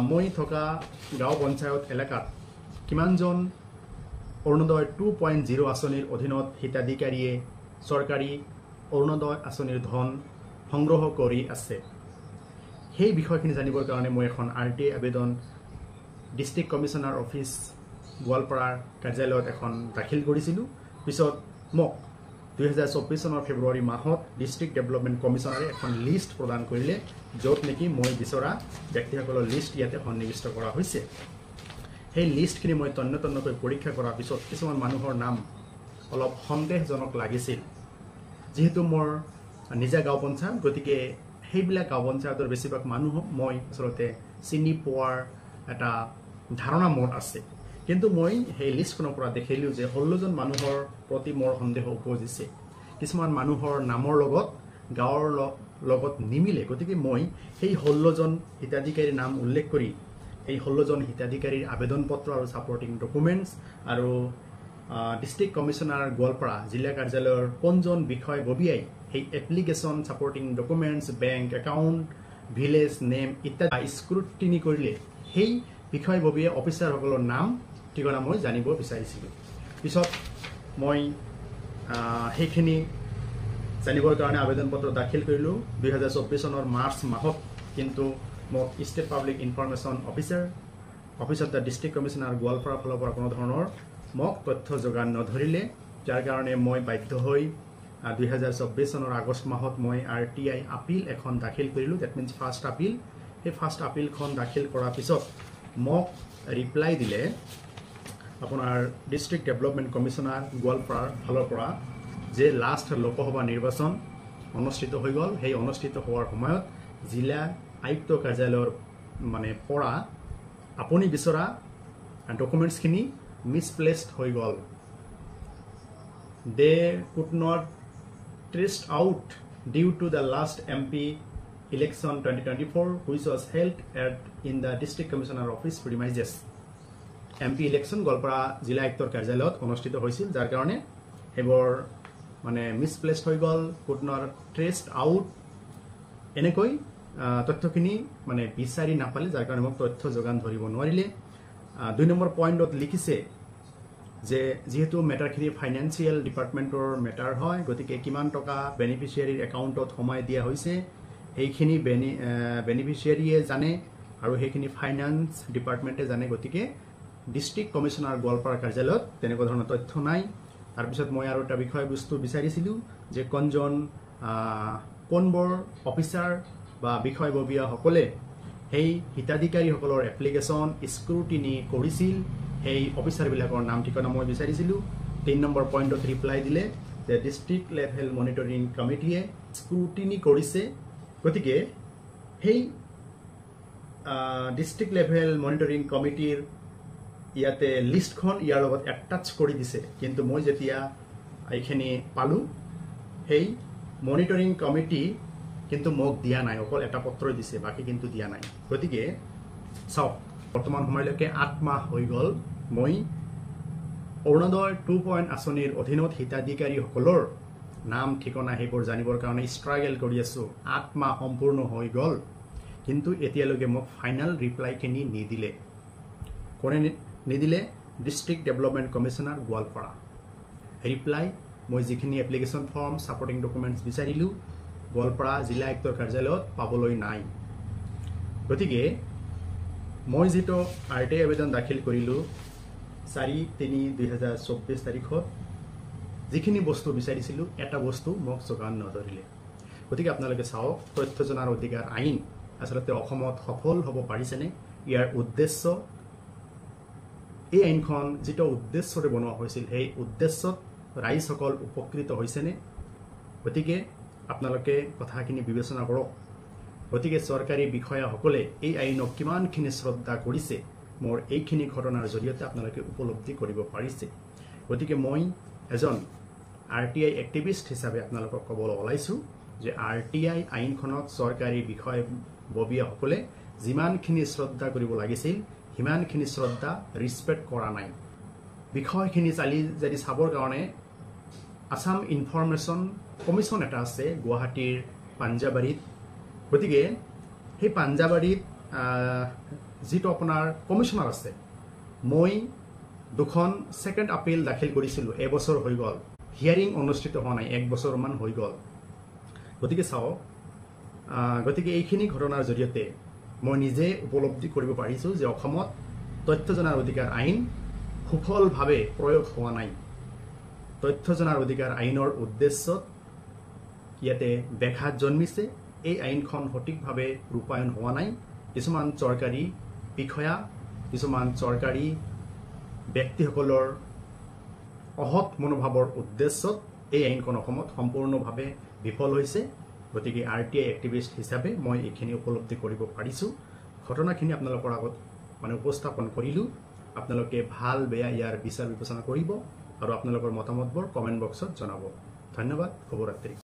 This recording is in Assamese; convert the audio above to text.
মই থকা গাঁও পঞ্চায়ত এলেকাত কিমানজন অৰুণোদয় 2.0 আঁচনিৰ অধীনত হিতাধিকাৰীয়ে চৰকাৰী অৰুণোদয় আঁচনিৰ ধন সংগ্ৰহ কৰি আছে সেই বিষয়খিনি জানিবৰ কাৰণে মই এখন RTI আবেদন ডিস্ট্ৰিক্ট কমিশনাৰ অফিস গোৱালপাৰাৰ কাৰ্যালয়ত এখন দাখিল কৰিছিলোঁ পিছত মোক 2024 চনৰ ফেব্ৰুৱাৰী মাহত ডিস্ট্ৰিক্ট ডেভেলপমেন্ট কমিশনাৰে এখন লিষ্ট প্ৰদান কৰিলে য'ত নেকি মই বিচৰা ব্যক্তিসকলৰ লিষ্ট ইয়াতে সন্নিবিষ্ট কৰা হৈছে সেই লিষ্টখিনি মই তন্নকৈ পৰীক্ষা কৰাৰ পিছত কিছুমান মানুহৰ নাম অলপ সন্দেহজনক লাগিছিল যেহেতু মোৰ নিজা গাঁও পঞ্চায়ত গতিকে সেইবিলাক গাঁও পঞ্চায়তৰ বেছিভাগ মানুহ মই আসলতে চিনি পোৱাৰ এটা ধাৰণা মোৰ আছে কিন্তু মই সেই লিষ্টখনৰ পৰা দেখিলোঁ যে 16 জন মানুহৰ প্ৰতি মোৰ সন্দেহ উপজিছে কিছুমান মানুহৰ নামৰ লগত গাঁৱৰ লগত নিমিলে গতিকে মই সেই 16 জন হিতাধিকাৰীৰ নাম উল্লেখ কৰি এই 16 জন হিতাধিকাৰীৰ আবেদন পত্ৰ আৰু সাপোৰ্টিং ডকুমেন্টস আৰু ডিস্ট্ৰিক্ট কমিশনাৰ গোৱালপাৰা জিলা কাৰ্যালয়ৰ পঞ্জন বিষয় ববিয়াই সেই application supporting documents bank account village name ইত্যাদি স্ক্ৰুটিনি কৰিলে সেই বিষয় ববিয়াই অফিচাৰসকলৰ নাম ঠিকনা মই জানিব বিচাৰিছিলোঁ পিছত মই সেইখিনি জানিবৰ কাৰণে আবেদন পত্ৰ দাখিল কৰিলোঁ 2024 চনৰ মাৰ্চ মাহত কিন্তু মোক state public information office of the district commissioner Goalpara ফালৰ পৰা কোনো ধৰণৰ মোক তথ্য যোগান নধৰিলে যাৰ কাৰণে মই বাধ্য হৈ 2024 চনৰ আগষ্ট মাহত মই RTI আপিল এখন দাখিল কৰিলোঁ দ্যাট মিন্স ফাৰ্ষ্ট আপিল সেই ফাৰ্ষ্ট আপিলখন দাখিল কৰাৰ পিছত মোক ৰিপ্লাই দিলে আপোনাৰ ডিস্ট্ৰিক্ট ডেভেলপমেন্ট কমিশনাৰ গোৱালপাৰাৰ ফালৰ পৰা যে লাষ্ট লোকসভা নিৰ্বাচন অনুষ্ঠিত হৈ গ'ল সেই অনুষ্ঠিত হোৱাৰ সময়ত জিলা আয়ুক্ত কাৰ্যালয়ৰ মানে পৰা আপুনি বিচৰা ডকুমেন্টছখিনি মিসপ্লেসড হৈ গ'ল they could not traced out due to the last MP election 2024 which was held in the district commissioner office premises MP election Goalpara জিলা আয়ুক্তৰ কাৰ্যালয়ত অনুষ্ঠিত হৈছিল যাৰ কাৰণে হেবৰ মানে মিসপ্লেসড হৈ গ'ল could not traced out এনেকৈ তথ্যখিনি মানে বিচাৰি নাপালে যাৰ কাৰণে মোক তথ্য যোগান ধৰিব নোৱাৰিলে 2 নম্বৰ পইণ্টত লিখিছে যে যেহেতু মেটাৰখিনি ফাইনান্সিয়েল ডিপাৰ্টমেন্টৰ মেটাৰ হয় গতিকে কিমান টকা বেনিফিচিয়াৰীৰ একাউণ্টত সমাই দিয়া হৈছে এইখিনি বেনিফিচিয়াৰীয়ে জানে আৰু সেইখিনি ফাইনান্স ডিপাৰ্টমেন্টে জানে গতিকে ডিস্ট্ৰিক্ট কমিশনাৰ গোৱালপাৰা কাৰ্যালয়ত তেনেকুৱা ধৰণৰ তথ্য নাই তাৰ পিছত মই আৰু এটা বিষয়বস্তু বিচাৰিছিলোঁ যে কোনবোৰ অফিচাৰ বা বিষয়ববীয়া সকলে সেই হিতাধিকাৰীসকলৰ এপ্লিকেশন স্ক্ৰুটিনি কৰিছিল এই অফিচাৰবিলাকৰ নাম ঠিকনা মই বিচাৰিছিলোঁ 3 নম্বৰ পইণ্টত ৰিপ্লাই দিলে যে ডিস্ট্ৰিক্ট লেভেল মনিটৰিং কমিটিয়ে স্ক্ৰুটিনি কৰিছে গতিকে সেই ডিস্ট্ৰিক্ট লেভেল মনিটৰিং কমিটিৰ ইয়াতে লিষ্টখন ইয়াৰ লগত এটাচ কৰি দিছে কিন্তু মই যেতিয়া এইখিনি পালোঁ সেই মনিটৰিং কমিটি কিন্তু মোক দিয়া নাই অকল এটা পত্ৰ দিছে বাকি কিন্তু দিয়া নাই গতিকে চাওক বৰ্তমান সময়লৈকে 8 মাহ হৈ গ'ল মই অৰুণোদয় 2 আঁচনিৰ অধীনত হিতাধিকাৰীসকলৰ নাম ঠিকনা হেবোৰ জানিবৰ কাৰণে ষ্ট্ৰাগল কৰি আছো 8 মাহ সম্পূৰ্ণ হৈ গ'ল কিন্তু এতিয়ালৈকে মোক ফাইনাল ৰিপ্লাইখিনি নিদিলে কোনে নিদিলে district development commissioner Goalpara reply মই যিখিনি এপ্লিকেশন ফৰ্ম সাপোৰ্টিং ডকুমেন্টস বিচাৰিলোঁ গোৱালপাৰা জিলা আয়ুক্তৰ কাৰ্যালয়ত পাবলৈ নাই গতিকে মই যেটো RTI আবেদন দাখিল কৰিলোঁ 4/3/2024 তাৰিখত যিখিনি বস্তু বিচাৰিছিলোঁ এটা বস্তু মোক যোগান নধৰিলে গতিকে আপোনালোকে চাওক তথ্য জনাৰ অধিকাৰ আইন আসলতে অসমত সফল হ'ব পাৰিছেনে ইয়াৰ উদ্দেশ্য এই আইনখন যেটো উদ্দেশ্যৰে বনোৱা হৈছিল সেই উদ্দেশ্যত ৰাইজসকল উপকৃত হৈছেনে গতিকে আপোনালোকে কথাখিনি বিবেচনা কৰক গতিকে চৰকাৰী বিষয়াসকলে এই আইনক কিমানখিনি শ্ৰদ্ধা কৰিছে মোৰ এইখিনি ঘটনাৰ জৰিয়তে আপোনালোকে উপলব্ধি কৰিব পাৰিছে গতিকে মই এজন RTI এক্টিভিষ্ট হিচাপে আপোনালোকক ক'বলৈ ওলাইছোঁ যে RTI আইনখনত চৰকাৰী বিষয়ববীয়াসকলে যিমানখিনি শ্ৰদ্ধা কৰিব লাগিছিল হিমানখিনি শ্ৰদ্ধা ৰিসপেক্ট কৰা নাই বিষয়খিনি যদি চাবৰ কাৰণে আসাম ইনফৰমেশ্যন কমিশন এটা আছে গুৱাহাটীৰ পাঞ্জাবাৰীত গতিকে সেই পাঞ্জাবাৰীত যিটো আপোনাৰ কমিশনাৰ আছে মই দুখন সেকেন্ড আপিল দাখিল কৰিছিলোঁ এবছৰ হৈ গ'ল হিয়াৰিং অনুষ্ঠিত হোৱা নাই 1 বছৰমান হৈ গ'ল গতিকে চাওক গতিকে এইখিনি ঘটনাৰ জৰিয়তে মই নিজে উপলব্ধি কৰিব পাৰিছোঁ যে অসমত তথ্য জনাৰ অধিকাৰ আইন সফলভাৱে প্ৰয়োগ হোৱা নাই তথ্য জনাৰ অধিকাৰ আইনৰ উদ্দেশ্যত ইয়াতে ব্যাঘাত জন্মিছে এই আইনখন সঠিকভাৱে ৰূপায়ণ হোৱা নাই কিছুমান চৰকাৰী বিষয়া কিছুমান চৰকাৰী ব্যক্তিসকলৰ অহৎ মনোভাৱৰ উদ্দেশ্যত এই আইনখন অসমত সম্পূৰ্ণভাৱে বিফল হৈছে গতিকে RTI এক্টিভিষ্ট হিচাপে মই এইখিনি উপলব্ধি কৰিব পাৰিছোঁ ঘটনাখিনি আপোনালোকৰ আগত উপস্থাপন কৰিলোঁ আপোনালোকে ভাল বেয়া ইয়াৰ বিচাৰ বিবেচনা কৰিব আৰু আপোনালোকৰ মতামতবোৰ কমেন্ট বক্সত জনাব ধন্যবাদ শুভৰাত্ৰি